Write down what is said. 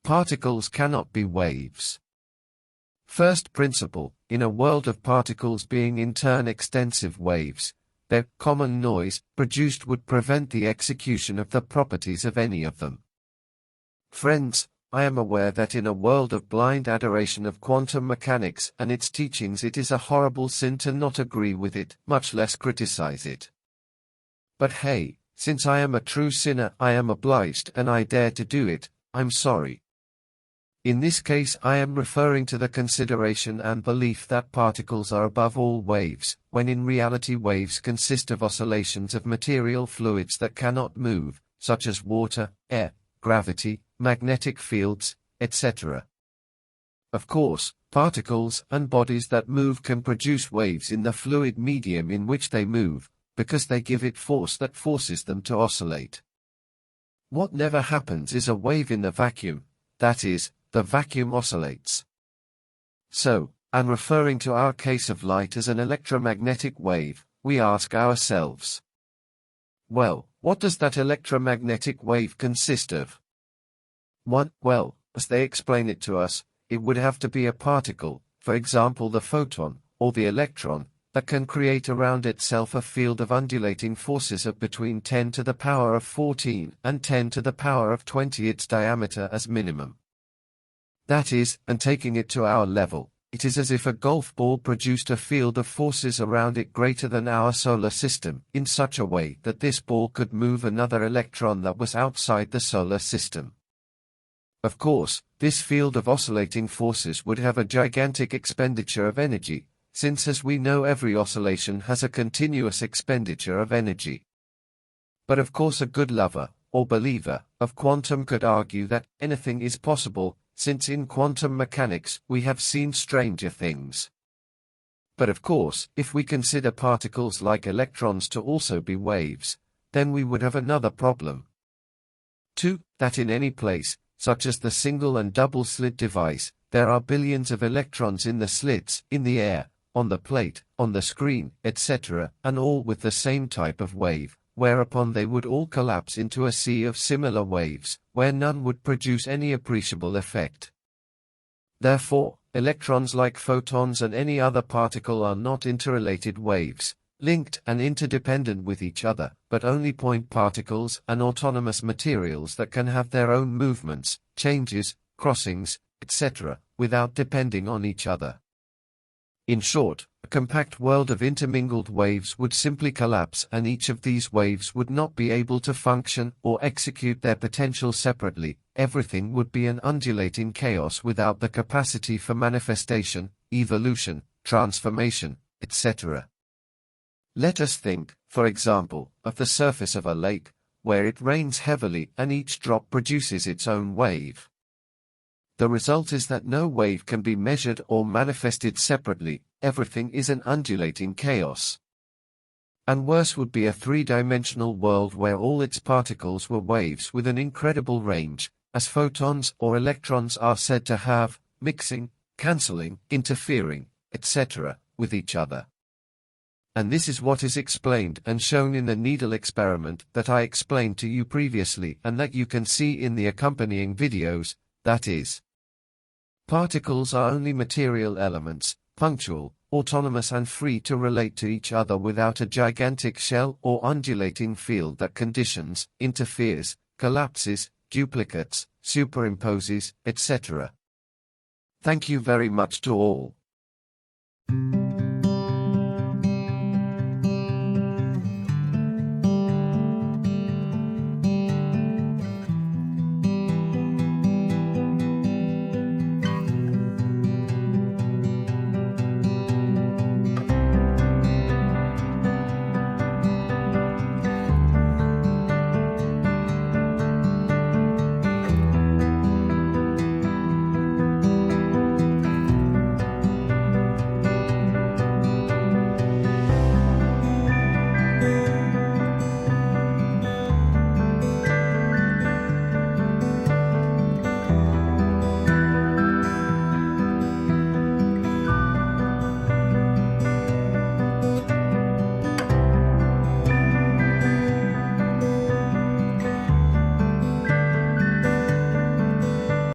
Particles cannot be waves. First principle, in a world of particles being in turn extensive waves, their common noise produced would prevent the execution of the properties of any of them. Friends, I am aware that in a world of blind adoration of quantum mechanics and its teachings it is a horrible sin to not agree with it, much less criticize it. But hey, since I am a true sinner, I am obliged and I dare to do it, I'm sorry. In this case I am referring to the consideration and belief that particles are above all waves, when in reality waves consist of oscillations of material fluids that cannot move, such as water, air, gravity, magnetic fields, etc. Of course, particles and bodies that move can produce waves in the fluid medium in which they move, because they give it force that forces them to oscillate. What never happens is a wave in the vacuum, that is, the vacuum oscillates. So, and referring to our case of light as an electromagnetic wave, we ask ourselves, well, what does that electromagnetic wave consist of? 1. Well, as they explain it to us, it would have to be a particle, for example the photon, or the electron, that can create around itself a field of undulating forces of between 10 to the power of 14 and 10 to the power of 20 its diameter as minimum. That is, and taking it to our level, it is as if a golf ball produced a field of forces around it greater than our solar system, in such a way that this ball could move another electron that was outside the solar system. Of course, this field of oscillating forces would have a gigantic expenditure of energy, since as we know every oscillation has a continuous expenditure of energy. But of course a good lover, or believer, of quantum could argue that anything is possible, since in quantum mechanics we have seen stranger things. But of course, if we consider particles like electrons to also be waves, then we would have another problem. 2. That in any place, such as the single and double slit device, there are billions of electrons in the slits, in the air, on the plate, on the screen, etc., and all with the same type of wave, whereupon they would all collapse into a sea of similar waves, where none would produce any appreciable effect. Therefore, electrons like photons and any other particle are not interrelated waves, linked and interdependent with each other, but only point particles and autonomous materials that can have their own movements, changes, crossings, etc., without depending on each other. In short, a compact world of intermingled waves would simply collapse and each of these waves would not be able to function or execute their potential separately. Everything would be an undulating chaos without the capacity for manifestation, evolution, transformation, etc. Let us think, for example, of the surface of a lake, where it rains heavily and each drop produces its own wave. The result is that no wave can be measured or manifested separately, everything is an undulating chaos. And worse would be a three-dimensional world where all its particles were waves with an incredible range, as photons or electrons are said to have, mixing, cancelling, interfering, etc., with each other. And this is what is explained and shown in the needle experiment that I explained to you previously and that you can see in the accompanying videos, that is, particles are only material elements, punctual, autonomous and free to relate to each other without a gigantic shell or undulating field that conditions, interferes, collapses, duplicates, superimposes, etc. Thank you very much to all.